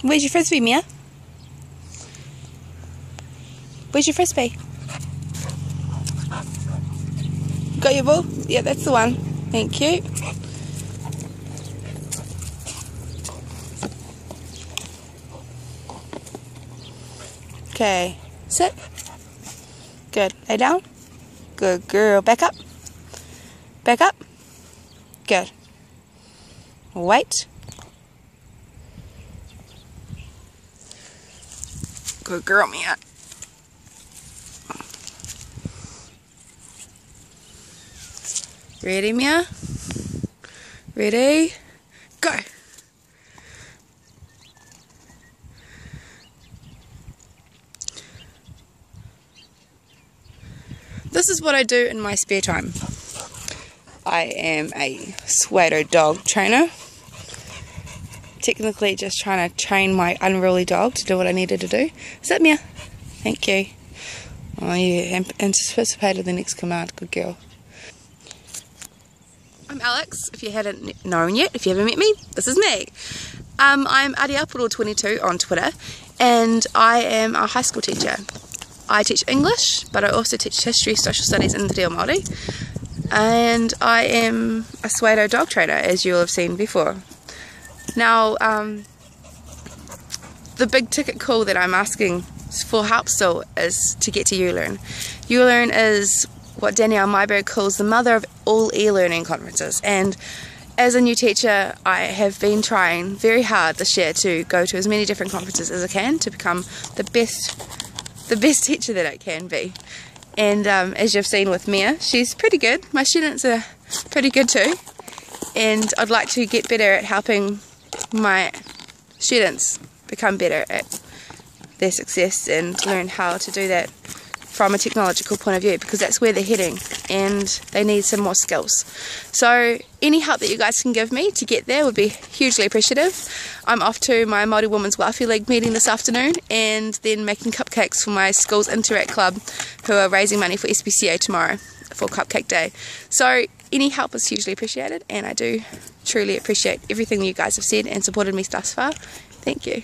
Where's your frisbee, Mia? Where's your frisbee? Got your ball? Yeah, that's the one. Thank you. Okay, sit. Good. Lay down. Good girl. Back up. Back up. Good. Wait. Good girl, Mia. Ready, Mia? Ready? Go! This is what I do in my spare time. I am a Swato dog trainer. Technically just trying to train my unruly dog to do what I needed to do. Sit, Mia. Thank you. Oh, you anticipated the next command. Good girl. I'm Alex, if you hadn't known yet. If you haven't met me, this is me. I'm Ariapuro22 on Twitter, and I am a high school teacher. I teach English, but I also teach history, social studies, and Te Reo Māori. And I am a Swato dog trainer, as you'll have seen before. Now, the big ticket call that I'm asking for help still is to get to ULearn. ULearn is what Danielle Myberg calls the mother of all e-learning conferences, and as a new teacher I have been trying very hard this year to go to as many different conferences as I can to become the best teacher that I can be. And as you've seen with Mia, she's pretty good. My students are pretty good too, and I'd like to get better at helping my students become better at their success and learn how to do that from a technological point of view, because that's where they're heading and they need some more skills. So any help that you guys can give me to get there would be hugely appreciative. I'm off to my Māori Women's Welfare League meeting this afternoon, and then making cupcakes for my school's Interact Club, who are raising money for SPCA tomorrow for Cupcake Day. So any help is hugely appreciated, and I do truly appreciate everything you guys have said and supported me thus far. Thank you.